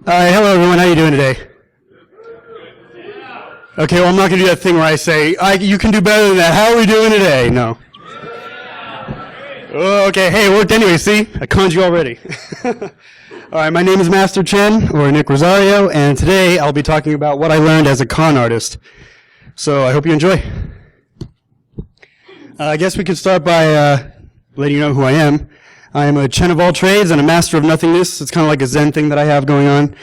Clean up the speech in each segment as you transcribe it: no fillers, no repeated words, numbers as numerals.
Hello everyone, how are you doing today? Okay, well I'm not going to do that thing where I say, you can do better than that. How are we doing today? No. Oh, okay, hey, it worked anyway, see? I conned you already. Alright, my name is Masterchen, or Nick Rosario, and today I'll be talking about what I learned as a con artist. So I hope you enjoy. I guess we could start by letting you know who I am. I am a Chen of all trades and a master of nothingness. It's kind of like a Zen thing that I have going on.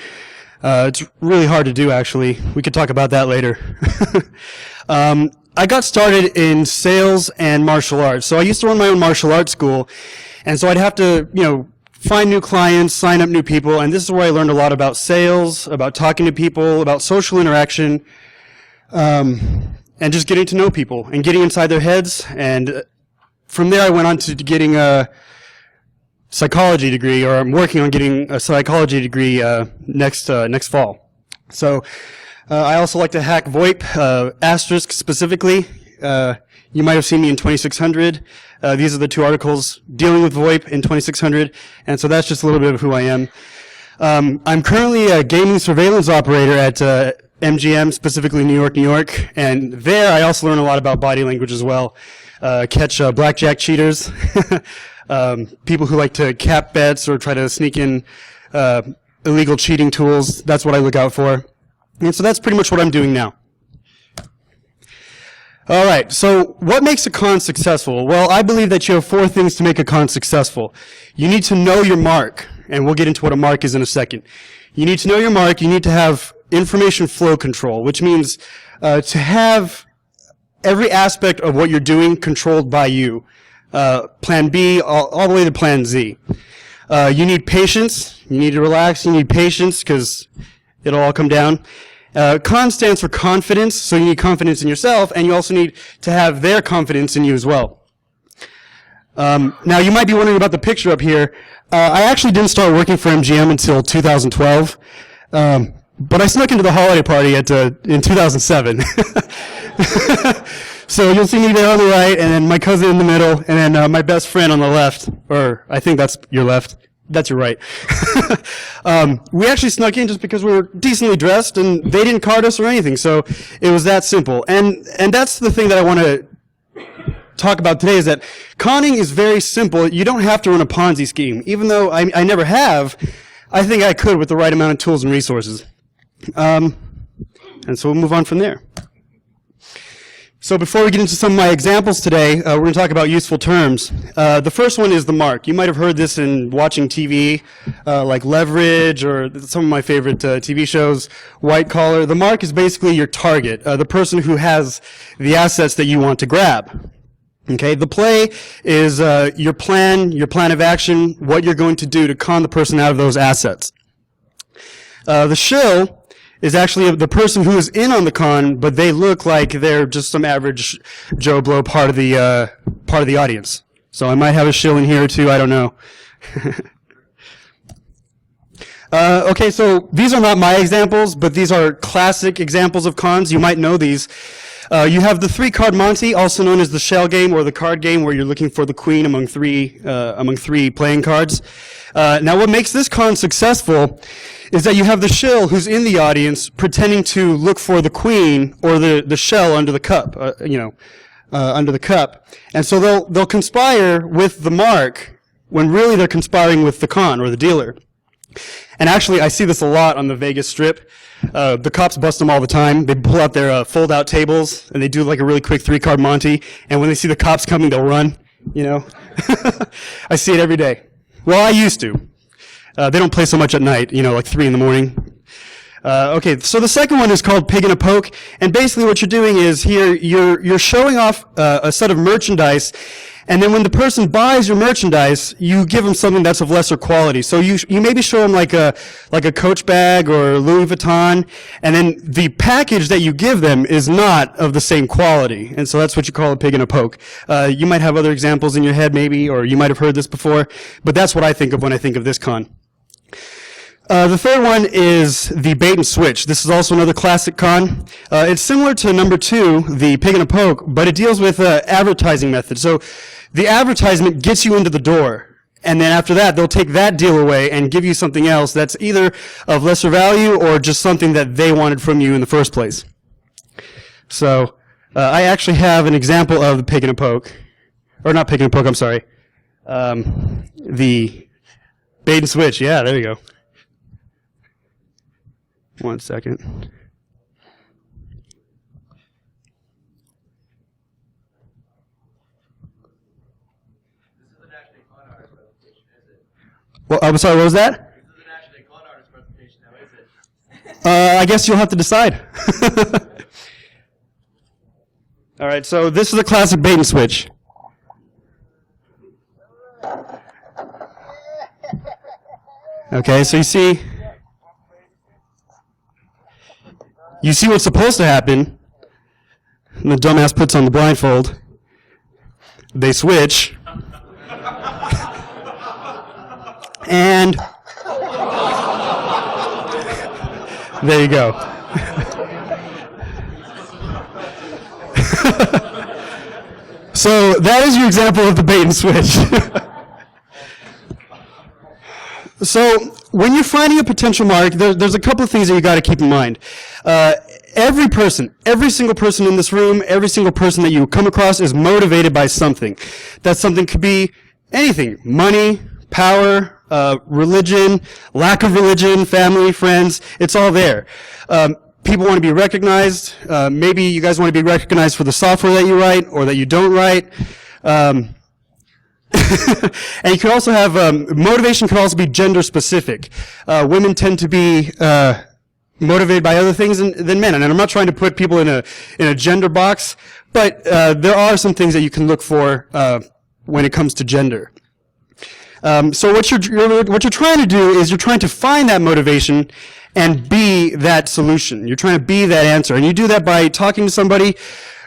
It's really hard to do, actually. We could talk about that later. I got started in sales and martial arts. So I used to run my own martial arts school, and so I'd have to, find new clients, sign up new people, and this is where I learned a lot about sales, about talking to people, about social interaction, and just getting to know people and getting inside their heads. And from there, I went on to getting a psychology degree, or I'm working on getting a psychology degree next fall. So I also like to hack VoIP, asterisk specifically. You might have seen me in 2600. These are the two articles dealing with VoIP in 2600, and so that's just a little bit of who I am. I'm currently a gaming surveillance operator at MGM, specifically New York, and there I also learn a lot about body language as well. Catch blackjack cheaters. People who like to cap bets or try to sneak in illegal cheating tools. That's what I look out for. And so that's pretty much what I'm doing now. All right, so what makes a con successful? Well, I believe that you have 4 things to make a con successful. You need to know your mark, and we'll get into what a mark is in a second. You need to know your mark. You need to have information flow control, which means to have every aspect of what you're doing controlled by you. Plan B all the way to Plan Z. You need patience. You need to relax. You need patience because it'll all come down. Con stands for confidence, so you need confidence in yourself, and you also need to have their confidence in you as well. Now, you might be wondering about the picture up here. I actually didn't start working for MGM until 2012, but I snuck into the holiday party in 2007. So you'll see me there on the right, and then my cousin in the middle, and then my best friend on the left, or I think that's your left. That's your right. We actually snuck in just because we were decently dressed, and they didn't card us or anything, so it was that simple. And that's the thing that I want to talk about today, is that conning is very simple. You don't have to run a Ponzi scheme. Even though I never have, I think I could with the right amount of tools and resources. And so we'll move on from there. So before we get into some of my examples today, we're going to talk about useful terms. The first one is the mark. You might have heard this in watching TV, like Leverage, or some of my favorite TV shows, White Collar. The mark is basically your target, the person who has the assets that you want to grab. Okay, the play is your plan of action, what you're going to do to con the person out of those assets. The shill is actually the person who is in on the con, but they look like they're just some average Joe Blow part of the audience. So I might have a shill in here or two, I don't know. Okay, so these are not my examples, but these are classic examples of cons. You might know these. You have the 3-card Monty, also known as the shell game or the card game, where you're looking for the queen among three playing cards. Now, what makes this con successful is that you have the shill who's in the audience pretending to look for the queen or the shell under the cup, under the cup. And so they'll conspire with the mark when really they're conspiring with the con or the dealer. And actually, I see this a lot on the Vegas Strip. The cops bust them all the time. They pull out their fold-out tables, and they do like a really quick 3-card Monty. And when they see the cops coming, they'll run, I see it every day. Well, I used to. They don't play so much at night, like 3 in the morning. Okay, so the second one is called Pig in a Poke, and basically what you're doing is here you're showing off a set of merchandise, and then when the person buys your merchandise, you give them something that's of lesser quality. So you maybe show them like a Coach bag or Louis Vuitton, and then the package that you give them is not of the same quality, and so that's what you call a pig in a poke. You might have other examples in your head maybe, or you might have heard this before, but that's what I think of when I think of this con. The third one is the bait and switch. This is also another classic con. It's similar to number 2, the pig in a poke, but it deals with advertising method. So the advertisement gets you into the door, And then after that, they'll take that deal away and give you something else that's either of lesser value or just something that they wanted from you in the first place. So I actually have an example of the pick and a poke. Or not pick and a poke, I'm sorry. The bait and switch. Yeah, there you go. 1 second. Well, I'm sorry, what was that? This isn't actually a con artist presentation now, is it? I guess you'll have to decide. All right, so this is a classic bait and switch. Okay, so you see what's supposed to happen. And the dumbass puts on the blindfold. They switch. And there you go. So that is your example of the bait and switch. So when you're finding a potential mark, there's a couple of things that you got to keep in mind. Every person, every single person in this room, every single person that you come across is motivated by something. That something could be anything: money, power, religion, lack of religion, family, friends. It's all there. People want to be recognized. Maybe you guys want to be recognized for the software that you write or that you don't write. And you can also have, motivation can also be gender specific. Women tend to be motivated by other things than men. And I'm not trying to put people in a gender box, but there are some things that you can look for when it comes to gender. So what you're trying to do is you're trying to find that motivation and be that solution. You're trying to be that answer. And you do that by talking to somebody,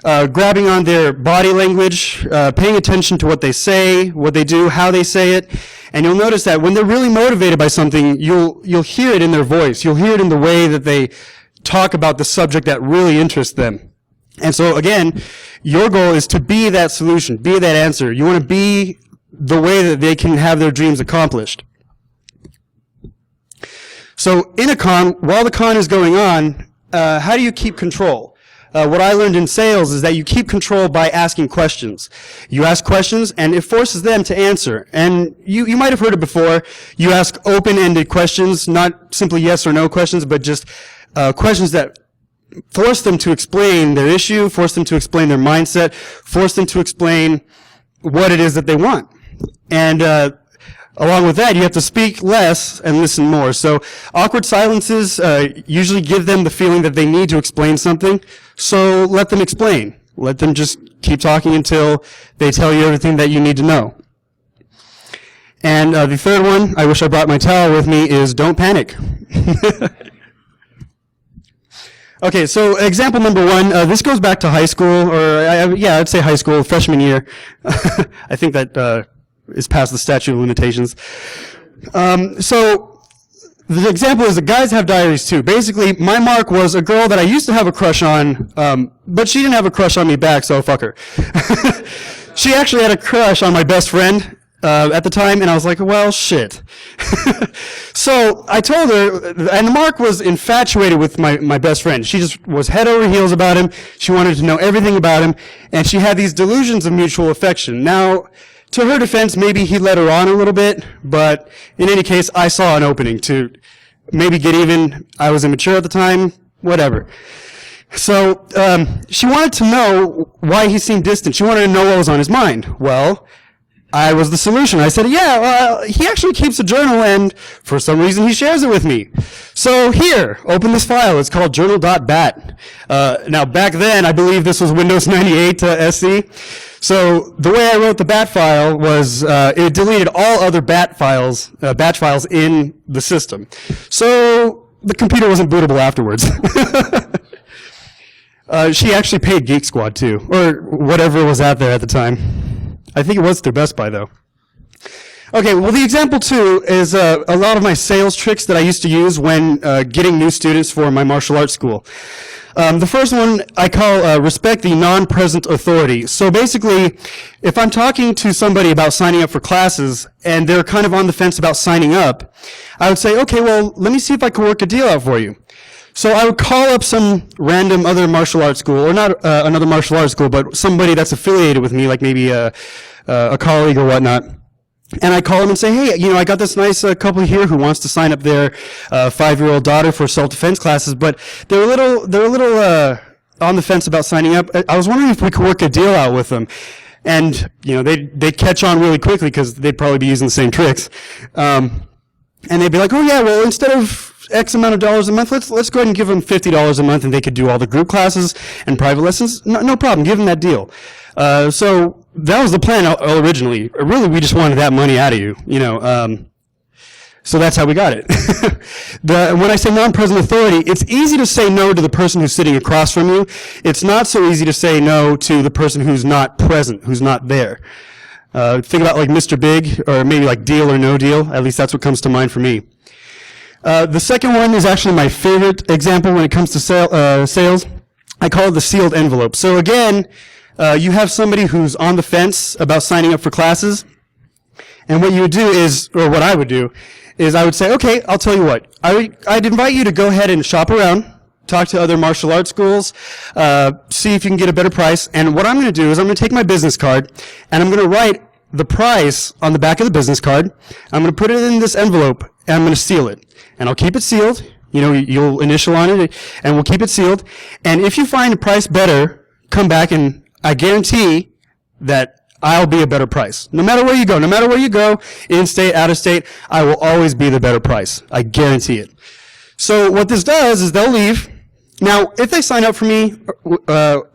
grabbing on their body language, paying attention to what they say, what they do, how they say it. And you'll notice that when they're really motivated by something, you'll hear it in their voice. You'll hear it in the way that they talk about the subject that really interests them. And so again, your goal is to be that solution, be that answer. You want to be the way that they can have their dreams accomplished. So in a con, while the con is going on, how do you keep control? What I learned in sales is that you keep control by asking questions. You ask questions, and it forces them to answer. And you might have heard it before. You ask open-ended questions, not simply yes or no questions, but just questions that force them to explain their issue, force them to explain their mindset, force them to explain what it is that they want. And along with that, you have to speak less and listen more. So awkward silences usually give them the feeling that they need to explain something. So let them explain. Let them just keep talking until they tell you everything that you need to know. And the third one, I wish I brought my towel with me, is don't panic. Okay, so example number one, this goes back to high school, or I'd say high school, freshman year. I think that is past the statute of limitations. So the example is that guys have diaries too. Basically, my mark was a girl that I used to have a crush on, but she didn't have a crush on me back, so fuck her. She actually had a crush on my best friend at the time, and I was like, well, shit. So I told her, and Mark was infatuated with my best friend. She just was head over heels about him. She wanted to know everything about him, and she had these delusions of mutual affection. Now, to her defense, maybe he led her on a little bit, but in any case, I saw an opening to maybe get even. I was immature at the time, whatever. So she wanted to know why he seemed distant. She wanted to know what was on his mind. Well, I was the solution. I said, yeah, he actually keeps a journal, and for some reason he shares it with me. So here, open this file. It's called journal.bat. Now, back then, I believe this was Windows 98 SE. So the way I wrote the bat file was it deleted all other batch files in the system. So the computer wasn't bootable afterwards. She actually paid Geek Squad, too, or whatever was out there at the time. I think it was through Best Buy, though. Okay, well, the example two is a lot of my sales tricks that I used to use when getting new students for my martial arts school. The first one I call respect the non-present authority. So basically, if I'm talking to somebody about signing up for classes and they're kind of on the fence about signing up, I would say, okay, well, let me see if I can work a deal out for you. So I would call up some random other martial arts school, or not another martial arts school, but somebody that's affiliated with me, like maybe a colleague or whatnot. And I call them and say, hey, I got this nice couple here who wants to sign up their 5-year-old daughter for self-defense classes, but they're a little on the fence about signing up. I was wondering if we could work a deal out with them. And, they'd catch on really quickly because they'd probably be using the same tricks. And they'd be like, oh yeah, well, instead of X amount of dollars a month, let's go ahead and give them $50 a month and they could do all the group classes and private lessons. No problem, give them that deal. So that was the plan originally. Really, we just wanted that money out of you, so that's how we got it. When I say non-present authority, it's easy to say no to the person who's sitting across from you. It's not so easy to say no to the person who's not present, who's not there. Think about like Mr. Big, or maybe like Deal or No Deal. At least that's what comes to mind for me. The second one is actually my favorite example when it comes to sales. I call it the sealed envelope. So again, you have somebody who's on the fence about signing up for classes, and what you would do is, or what I would do, is I would say, okay, I'll tell you what. I'd invite you to go ahead and shop around, talk to other martial arts schools, see if you can get a better price, and what I'm going to do is I'm going to take my business card, and I'm going to write the price on the back of the business card. I'm going to put it in this envelope, and I'm going to seal it. And I'll keep it sealed. You'll initial on it, and we'll keep it sealed. And if you find a price better, come back, and I guarantee that I'll be a better price. No matter where you go, in-state, out-of-state, I will always be the better price. I guarantee it. So what this does is they'll leave. Now, if they sign up for me,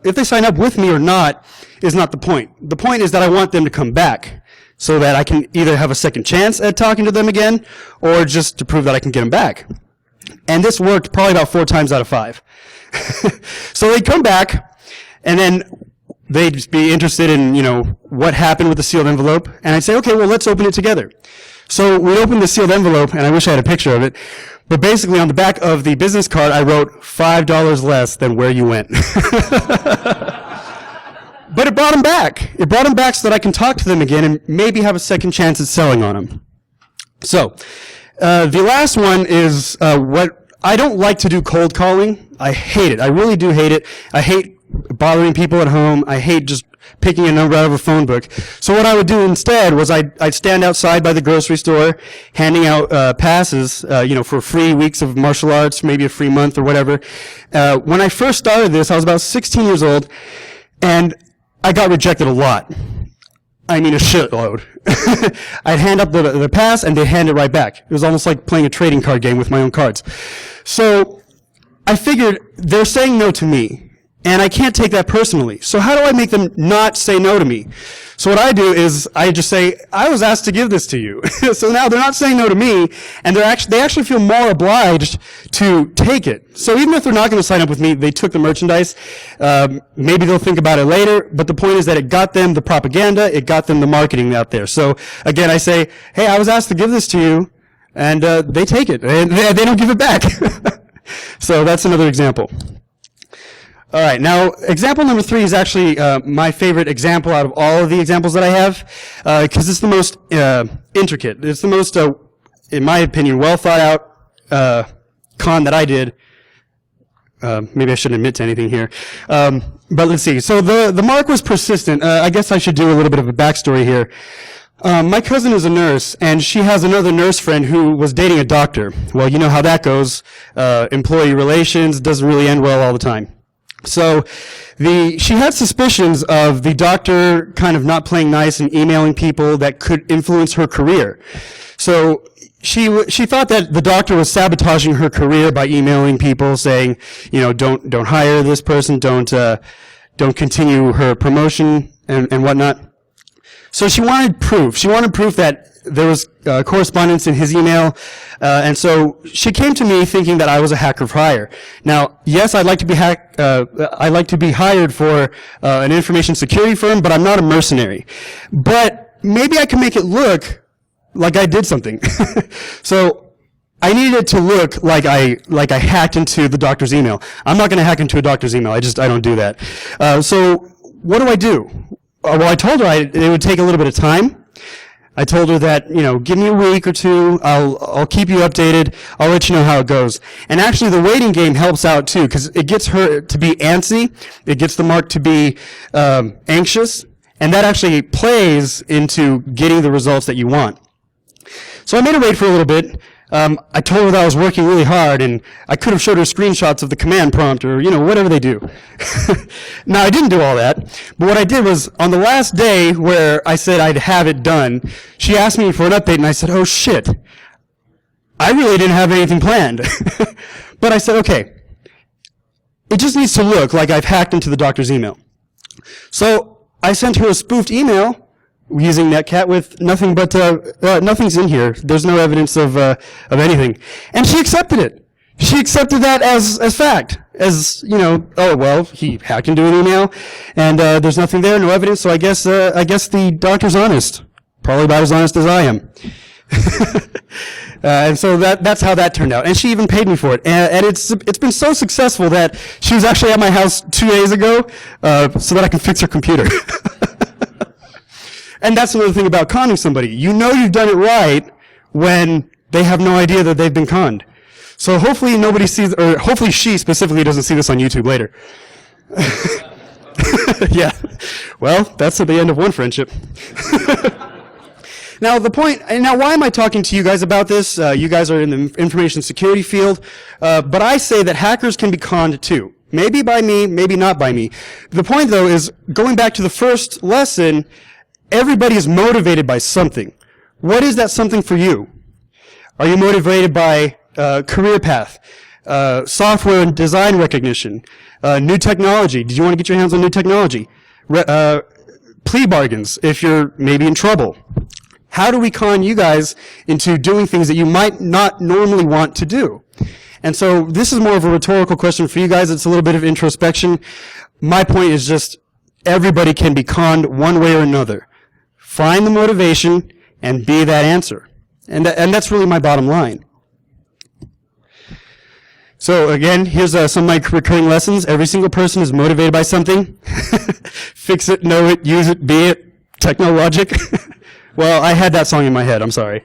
if they sign up with me or not, is not the point. The point is that I want them to come back so that I can either have a second chance at talking to them again or just to prove that I can get them back. And this worked probably about 4 times out of 5. So they'd come back, and then they'd just be interested in, what happened with the sealed envelope. And I'd say, okay, well, let's open it together. So we opened the sealed envelope, and I wish I had a picture of it. But basically, on the back of the business card, I wrote $5 less than where you went. But it brought them back. It brought them back so that I can talk to them again and maybe have a second chance at selling on them. So the last one is what I don't like to do cold calling. I hate it. I really do hate it. I hate bothering people at home. I hate just picking a number out of a phone book. So what I would do instead was I'd stand outside by the grocery store handing out passes, for free weeks of martial arts, maybe a free month or whatever. When I first started this, I was about 16 years old, and I got rejected a lot. I mean, a shitload. I'd hand up the pass, and they'd hand it right back. It was almost like playing a trading card game with my own cards. So I figured they're saying no to me, and I can't take that personally. So how do I make them not say no to me? So what I do is I just say, I was asked to give this to you. So now they're not saying no to me, and they actually feel more obliged to take it. So even if they're not going to sign up with me, they took the merchandise. Maybe they'll think about it later, but the point is that it got them the propaganda, it got them the marketing out there. So again, I say, hey, I was asked to give this to you, and they take it, and they don't give it back. So that's another example. All right, now example number 3 is actually my favorite example out of all of the examples that I have, because it's the most intricate. It's the most, in my opinion, well thought out con that I did. Maybe I shouldn't admit to anything here. But let's see. So the mark was persistent. I guess I should do a little bit of a backstory here. My cousin is a nurse, and she has another nurse friend who was dating a doctor. Well, you know how that goes. Employee relations doesn't really end well all the time. So she had suspicions of the doctor kind of not playing nice and emailing people that could influence her career. So she thought that the doctor was sabotaging her career by emailing people saying, don't hire this person, don't continue her promotion and whatnot. So she wanted proof. She wanted proof that there was correspondence in his email, and so she came to me thinking that I was a hacker for hire. Now, yes, I'd like to be hired for an information security firm, but I'm not a mercenary. But maybe I can make it look like I did something. So I needed it to look like I hacked into the doctor's email. I'm not going to hack into a doctor's email. I don't do that. So what do? Well, I told her it would take a little bit of time. I told her that, give me a week or two. I'll keep you updated. I'll let you know how it goes. And actually, the waiting game helps out too, because it gets her to be antsy. It gets the mark to be anxious, and that actually plays into getting the results that you want. So I made her wait for a little bit. I told her that I was working really hard, and I could have showed her screenshots of the command prompt or, whatever they do. Now, I didn't do all that, but what I did was, on the last day where I said I'd have it done, she asked me for an update, and I said, oh, shit. I really didn't have anything planned. But I said, okay, it just needs to look like I've hacked into the doctor's email. So I sent her a spoofed email using Netcat with nothing but, nothing's in here. There's no evidence of anything. And she accepted it. She accepted that as fact. As, oh, well, he hacked into an email, and there's nothing there, no evidence, so I guess the doctor's honest. Probably about as honest as I am. And so that's how that turned out. And she even paid me for it. And it's been so successful that she was actually at my house 2 days ago, so that I can fix her computer. And that's another thing about conning somebody. You know you've done it right when they have no idea that they've been conned. So hopefully nobody sees, or hopefully she specifically doesn't see this on YouTube later. Yeah. Well, that's at the end of one friendship. Now why am I talking to you guys about this? You guys are in the information security field, but I say that hackers can be conned too. Maybe by me, maybe not by me. The point though is, going back to the first lesson, everybody is motivated by something. What is that something for you? Are you motivated by career path, software and design recognition, new technology? Did you want to get your hands on new technology? Plea bargains if you're maybe in trouble. How do we con you guys into doing things that you might not normally want to do? And so this is more of a rhetorical question for you guys. It's a little bit of introspection. My point is just, everybody can be conned one way or another. Find the motivation and be that answer. And that's really my bottom line. So again, here's some of my recurring lessons. Every single person is motivated by something. Fix it, know it, use it, be it. Technologic. Well, I had that song in my head. I'm sorry.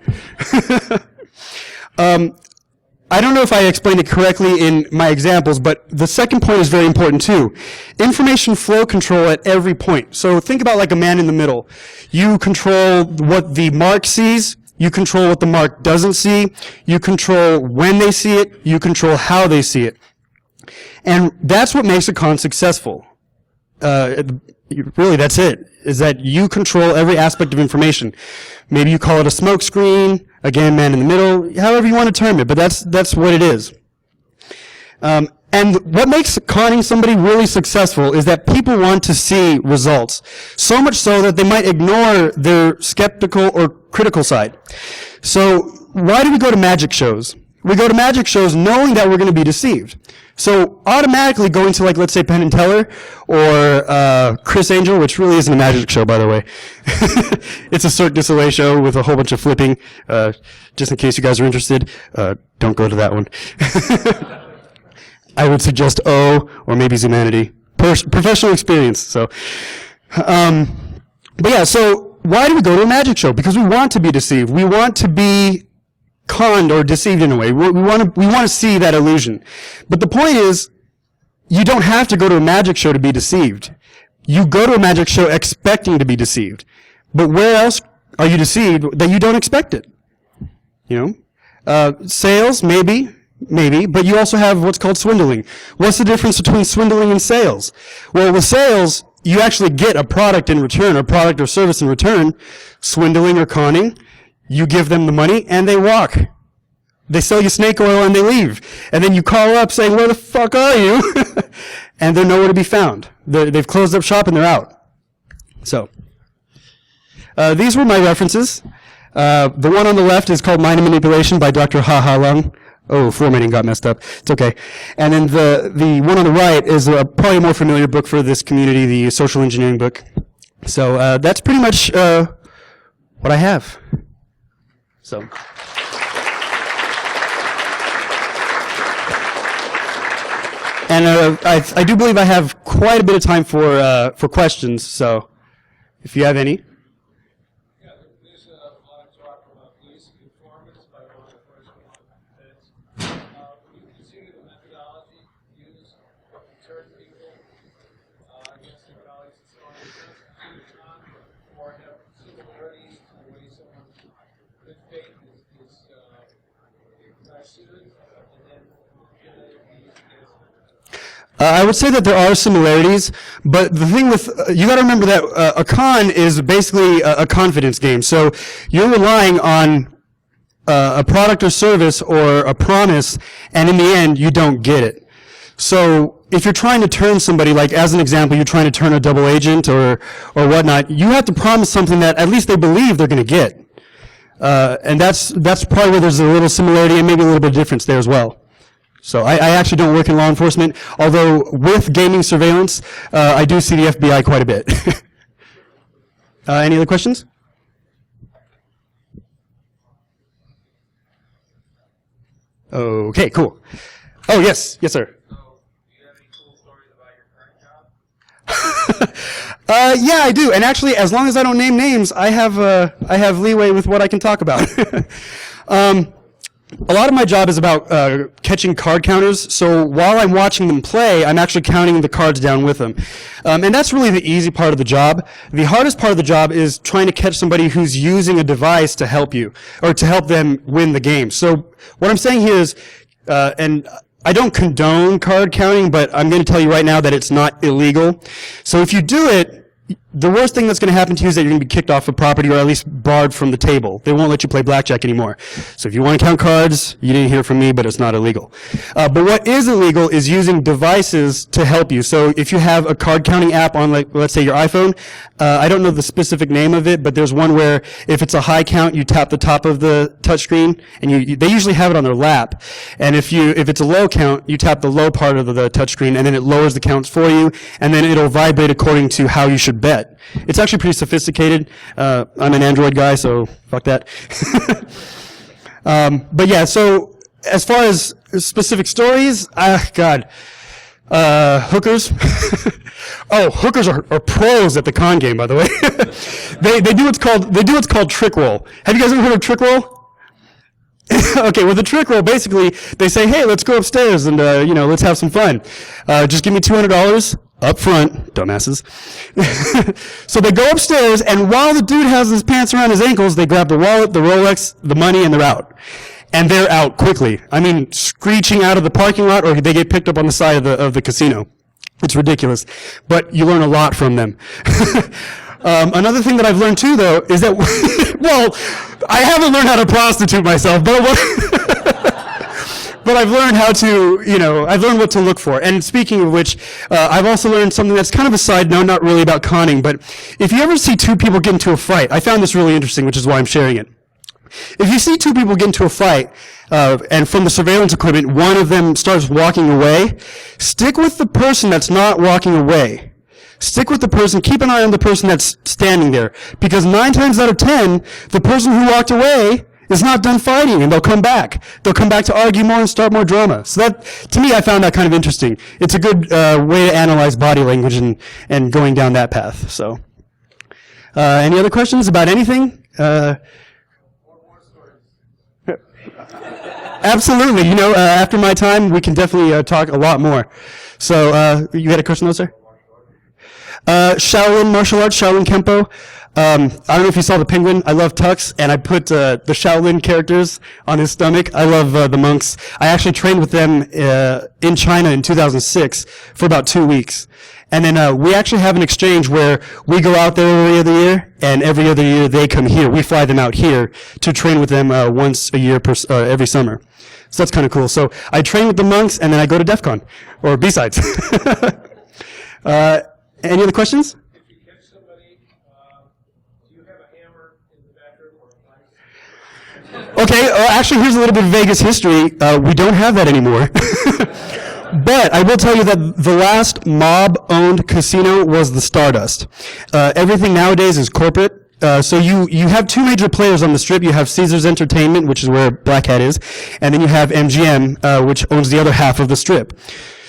I don't know if I explained it correctly in my examples, but the second point is very important too. Information flow control at every point. So think about like a man in the middle. You control what the mark sees. You control what the mark doesn't see. You control when they see it. You control how they see it. And that's what makes a con successful. Really, that's it, is that you control every aspect of information. Maybe you call it a smoke screen, again, man in the middle, however you want to term it, but that's what it is. And what makes conning somebody really successful is that people want to see results, so much so that they might ignore their skeptical or critical side. So why do we go to magic shows? We go to magic shows knowing that we're going to be deceived. So automatically going to, like, let's say Penn and Teller or Chris Angel, which really isn't a magic show, by the way. It's a Cirque du Soleil show with a whole bunch of flipping. Just in case you guys are interested, don't go to that one. I would suggest O or maybe Zumanity. Professional experience. So, but yeah. So why do we go to a magic show? Because we want to be deceived. We want to be conned or deceived in a way. We want to see that illusion. But the point is, you don't have to go to a magic show to be deceived. You go to a magic show expecting to be deceived. But where else are you deceived that you don't expect it? You know, sales, maybe, but you also have what's called swindling. What's the difference between swindling and sales? Well, with sales, you actually get a product in return, a product or service in return. Swindling or conning, you give them the money and they walk. They sell you snake oil and they leave. And then you call up saying, where the fuck are you? And they're nowhere to be found. They've closed up shop and they're out. So, these were my references. The one on the left is called Mind and Manipulation by Dr. Ha Ha Lung. Oh, formatting got messed up. It's okay. And then the one on the right is probably a more familiar book for this community, the social engineering book. So that's pretty much what I have. So. And I do believe I have quite a bit of time for questions, so if you have any. Yeah, there's a lot of talk about police informants by law enforcement defense. Would you consider the methodology used to turn people against their colleagues and so on constitute or have similarities to the way someone's good faith is pursued and then I would say that there are similarities, but the thing with, you got to remember that a con is basically a confidence game. So you're relying on a product or service or a promise, and in the end, you don't get it. So if you're trying to turn somebody, like as an example, you're trying to turn a double agent or whatnot, you have to promise something that at least they believe they're going to get. And that's probably where there's a little similarity and maybe a little bit of difference there as well. So I actually don't work in law enforcement, although with gaming surveillance, I do see the FBI quite a bit. Any other questions? Okay, cool. Oh, yes. Yes, sir. So, do you have any cool stories about your current job? Yeah, I do. And actually, as long as I don't name names, I have leeway with what I can talk about. A lot of my job is about catching card counters, so while I'm watching them play, I'm actually counting the cards down with them. And that's really the easy part of the job. The hardest part of the job is trying to catch somebody who's using a device to help you, or to help them win the game. So what I'm saying here is, and I don't condone card counting, but I'm going to tell you right now that it's not illegal. So if you do it, the worst thing that's going to happen to you is that you're going to be kicked off the property or at least barred from the table. They won't let you play blackjack anymore. So if you want to count cards, you didn't hear from me, but it's not illegal. But what is illegal is using devices to help you. So if you have a card counting app on, like, let's say your iPhone, I don't know the specific name of it, but there's one where if it's a high count, you tap the top of the touchscreen, and they usually have it on their lap. And if it's a low count, you tap the low part of the touchscreen, and then it lowers the counts for you, and then it'll vibrate according to how you should bet. It's actually pretty sophisticated. I'm an Android guy, so fuck that. But yeah, so as far as specific stories, hookers. Oh, hookers are pros at the con game, by the way. they do what's called trick roll. Have you guys ever heard of trick roll? Okay, well, the trick roll, basically, they say, hey, let's go upstairs and, let's have some fun. Just give me $200 up front, dumbasses. So they go upstairs, and while the dude has his pants around his ankles, they grab the wallet, the Rolex, the money, and they're out. And they're out quickly. I mean, screeching out of the parking lot, or they get picked up on the side of the casino. It's ridiculous. But you learn a lot from them. Another thing that I've learned too, though, is that, well, I haven't learned how to prostitute myself, but I've learned how to, I've learned what to look for. And speaking of which, I've also learned something that's kind of a side note, not really about conning, but if you ever see two people get into a fight, I found this really interesting, which is why I'm sharing it. If you see two people get into a fight, and from the surveillance equipment, one of them starts walking away, stick with the person that's not walking away. Stick with the person, keep an eye on the person that's standing there. Because 9 times out of 10, the person who walked away is not done fighting, and they'll come back. They'll come back to argue more and start more drama. So that, to me, I found that kind of interesting. It's a good way to analyze body language and going down that path. So, any other questions about anything? Absolutely. After my time, we can definitely talk a lot more. So, you had a question, though, sir? Shaolin martial arts, Shaolin Kempo. I don't know if you saw the penguin. I love Tux, and I put the Shaolin characters on his stomach. I love the monks. I actually trained with them in China in 2006 for about 2 weeks. And then we actually have an exchange where we go out there every other year, and every other year they come here. We fly them out here to train with them once a year every summer. So that's kind of cool. So I train with the monks, and then I go to DEF CON, or B-Sides. Any other questions? If you catch somebody, do you have a hammer in the bedroom or a knife? Okay, actually, here's a little bit of Vegas history. We don't have that anymore. But I will tell you that the last mob-owned casino was the Stardust. Everything nowadays is corporate. So you have two major players on the strip. You have Caesars Entertainment, which is where Black Hat is, and then you have MGM, which owns the other half of the strip.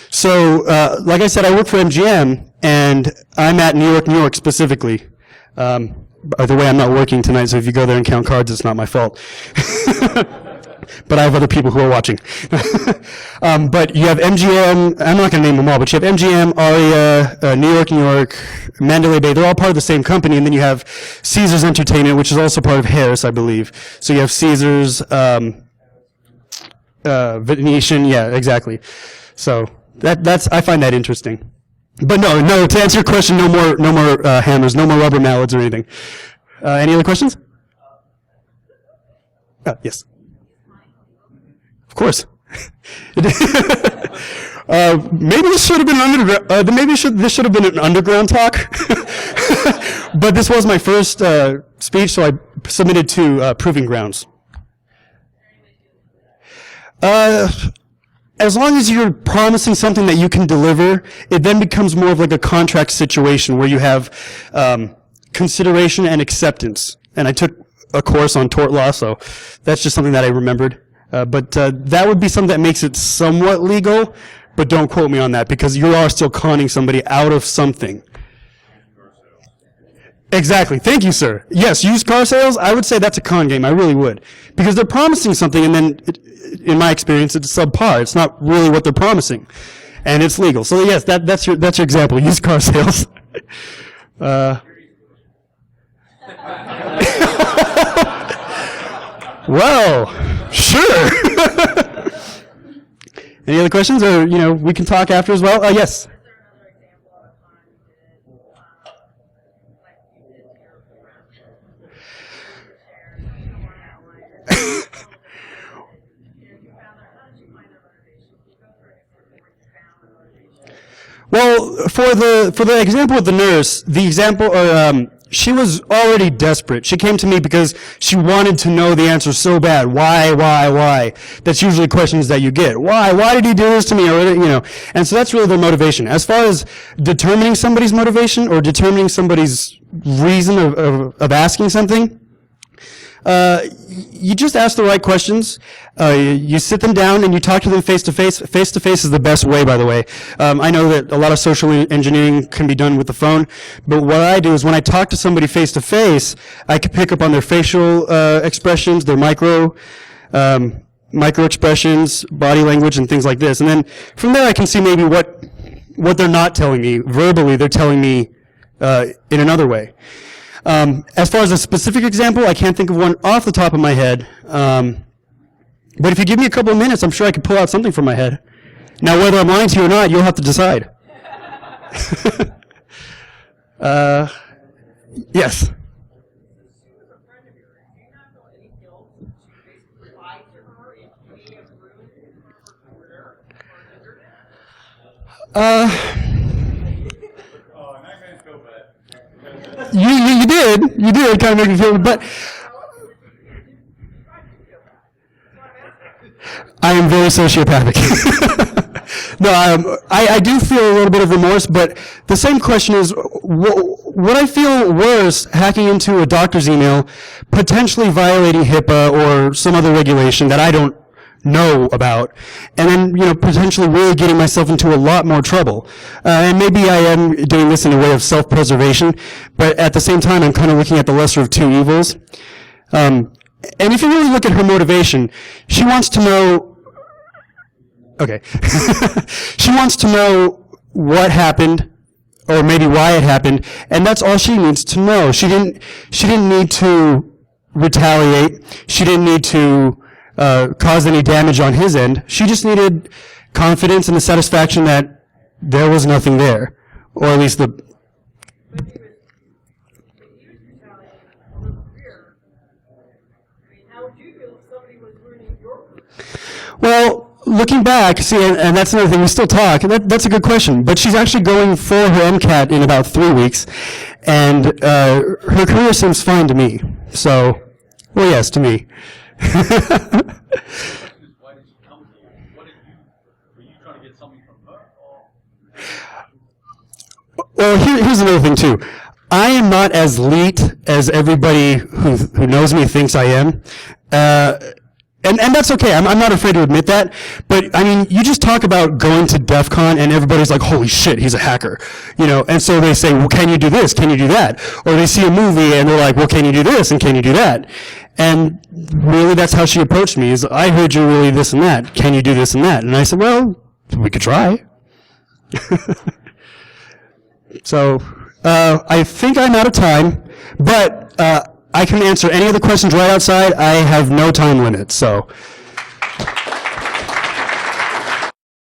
So, like I said, I work for MGM, and I'm at New York specifically. By the way, I'm not working tonight, so if you go there and count cards, it's not my fault. But I have other people who are watching. But you have MGM, I'm not going to name them all, but you have MGM, Aria, New York, Mandalay Bay. They're all part of the same company. And then you have Caesars Entertainment, which is also part of Harris, I believe. So you have Caesars, Venetian, yeah, exactly. So that's I find that interesting. But no, to answer your question, no more hammers, no more rubber mallets or anything. Any other questions? Yes. Of course. Maybe this should have been this should have been an underground talk. But this was my first speech, so I submitted to Proving Grounds. As long as you're promising something that you can deliver, it then becomes more of like a contract situation where you have consideration and acceptance. And I took a course on tort law, so that's just something that I remembered. But that would be something that makes it somewhat legal, but don't quote me on that because you are still conning somebody out of something. Exactly. Thank you, sir. Yes, used car sales, I would say that's a con game. I really would. Because they're promising something and then, in my experience, it's subpar. It's not really what they're promising. And it's legal. So yes, that's your example, used car sales. Well, sure. Any other questions? Or, we can talk after as well? Yes. Well, for the example with the nurse, she was already desperate. She came to me because she wanted to know the answer so bad. Why? That's usually questions that you get. Why did he do this to me? Or, and so that's really their motivation. As far as determining somebody's motivation or determining somebody's reason of asking something, you just ask the right questions. You sit them down and you talk to them face to face. Face to face is the best way, by the way. I know that a lot of social engineering can be done with the phone, but what I do is when I talk to somebody face to face, I can pick up on their facial expressions, their micro expressions, body language, and things like this. And then from there, I can see maybe what they're not telling me verbally. They're telling me in another way. As far as a specific example, I can't think of one off the top of my head. But if you give me a couple of minutes, I'm sure I could pull out something from my head. Now, whether I'm lying to you or not, you'll have to decide. Yes. You did kind of make me feel, but I am very sociopathic. No, I do feel a little bit of remorse, but the same question is, would I feel worse hacking into a doctor's email, potentially violating HIPAA or some other regulation that I don't know about, and then, potentially really getting myself into a lot more trouble. And maybe I am doing this in a way of self-preservation, but at the same time, I'm kind of looking at the lesser of two evils. And if you really look at her motivation, she wants to know, okay, she wants to know what happened, or maybe why it happened, and that's all she needs to know. She didn't need to retaliate. She didn't need to cause any damage on his end. She just needed confidence and the satisfaction that there was nothing there, or at least the. Well, looking back, see, and that's another thing, we still talk, and that's a good question, but she's actually going for her MCAT in about 3 weeks, and her career seems fine to me. So, well, yes, to me. Why did she come to you? Were you trying to get something from her? Or? Well, here's another thing, too. I am not as elite as everybody who knows me thinks I am. And that's okay. I'm not afraid to admit that. But, I mean, you just talk about going to DEF CON and everybody's like, holy shit, he's a hacker. You know, and so they say, well, can you do this? Can you do that? Or they see a movie and they're like, well, can you do this? And can you do that? And really, that's how she approached me, is I heard you're really this and that. Can you do this and that? And I said, well, we could try. So, I think I'm out of time, but I can answer any of the questions right outside. I have no time limit, so